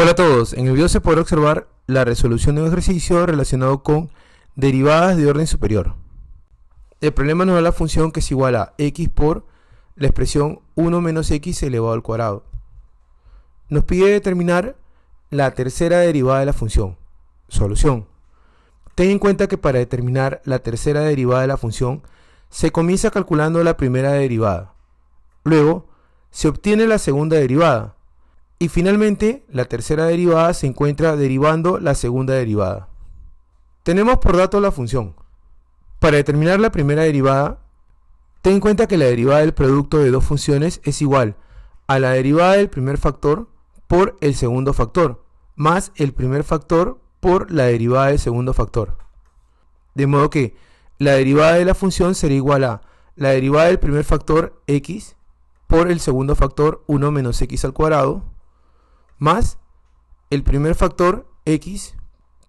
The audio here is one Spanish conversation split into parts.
Hola a todos, en el video se podrá observar la resolución de un ejercicio relacionado con derivadas de orden superior. El problema nos da la función que es igual a x por la expresión 1 menos x elevado al cuadrado. Nos pide determinar la tercera derivada de la función. Solución. Ten en cuenta que para determinar la tercera derivada de la función se comienza calculando la primera derivada. Luego se obtiene la segunda derivada. Y finalmente, la tercera derivada se encuentra derivando la segunda derivada. Tenemos por dato la función. Para determinar la primera derivada, ten en cuenta que la derivada del producto de dos funciones es igual a la derivada del primer factor por el segundo factor, más el primer factor por la derivada del segundo factor. De modo que la derivada de la función será igual a la derivada del primer factor x por el segundo factor 1 menos x al cuadrado, más el primer factor x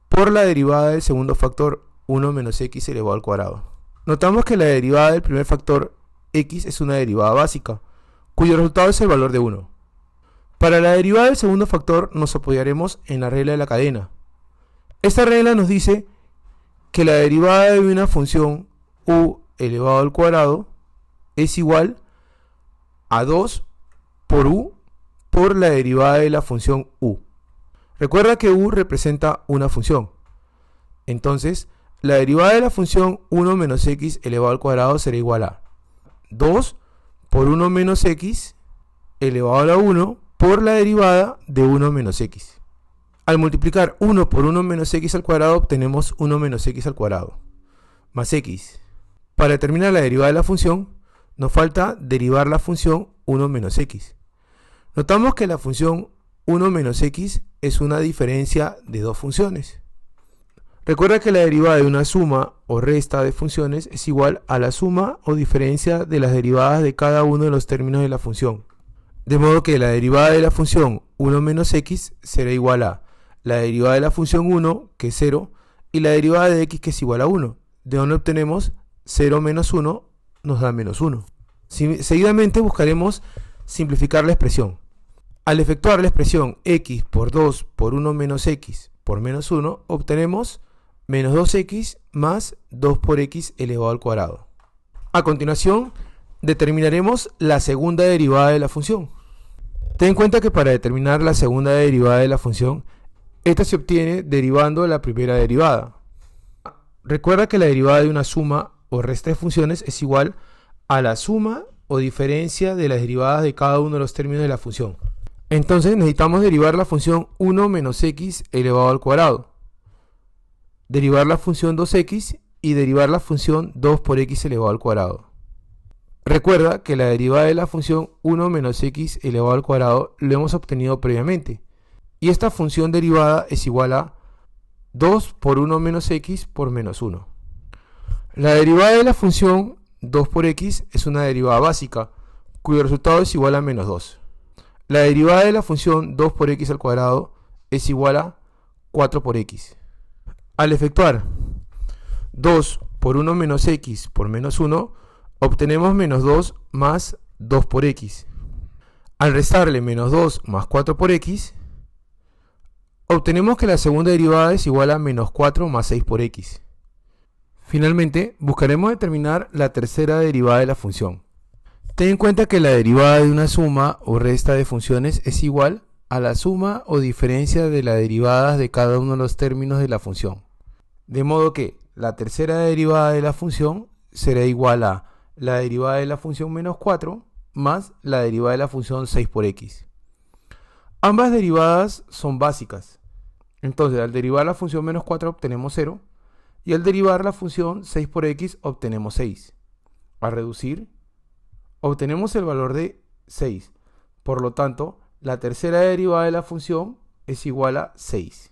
por la derivada del segundo factor 1 menos x elevado al cuadrado. Notamos que la derivada del primer factor x es una derivada básica, cuyo resultado es el valor de 1. Para la derivada del segundo factor nos apoyaremos en la regla de la cadena. Esta regla nos dice que la derivada de una función u elevado al cuadrado es igual a 2 por u por la derivada de la función u. Recuerda que u representa una función. Entonces, la derivada de la función 1 menos x elevado al cuadrado será igual a 2 por 1 menos x elevado a la 1 por la derivada de 1 menos x. Al multiplicar 1 por 1 menos x al cuadrado obtenemos 1 menos x al cuadrado, más x. Para determinar la derivada de la función, nos falta derivar la función 1 menos x. Notamos que la función 1 menos x es una diferencia de dos funciones. Recuerda que la derivada de una suma o resta de funciones es igual a la suma o diferencia de las derivadas de cada uno de los términos de la función. De modo que la derivada de la función 1 menos x será igual a la derivada de la función 1, que es 0, y la derivada de x, que es igual a 1, de donde obtenemos 0 menos 1 nos da menos 1. Seguidamente buscaremos simplificar la expresión. Al efectuar la expresión x por 2 por 1 menos x por menos 1, obtenemos menos 2x más 2 por x elevado al cuadrado. A continuación, determinaremos la segunda derivada de la función. Ten en cuenta que para determinar la segunda derivada de la función, esta se obtiene derivando la primera derivada. Recuerda que la derivada de una suma o resta de funciones es igual a la suma o diferencia de las derivadas de cada uno de los términos de la función. Entonces necesitamos derivar la función 1 menos x elevado al cuadrado, derivar la función 2x y derivar la función 2 por x elevado al cuadrado. Recuerda que la derivada de la función 1 menos x elevado al cuadrado lo hemos obtenido previamente, y esta función derivada es igual a 2 por 1 menos x por menos 1. La derivada de la función 2 por x es una derivada básica, cuyo resultado es igual a menos 2. La derivada de la función 2 por x al cuadrado es igual a 4 por x. Al efectuar 2 por 1 menos x por menos 1, obtenemos menos 2 más 2 por x. Al restarle menos 2 más 4 por x, obtenemos que la segunda derivada es igual a menos 4 más 6 por x. Finalmente, buscaremos determinar la tercera derivada de la función. Ten en cuenta que la derivada de una suma o resta de funciones es igual a la suma o diferencia de las derivadas de cada uno de los términos de la función. De modo que la tercera derivada de la función será igual a la derivada de la función menos 4 más la derivada de la función 6 por x. Ambas derivadas son básicas. Entonces, al derivar la función menos 4 obtenemos 0. Y al derivar la función 6 por x obtenemos 6. Al reducir, obtenemos el valor de 6. Por lo tanto, la tercera derivada de la función es igual a 6.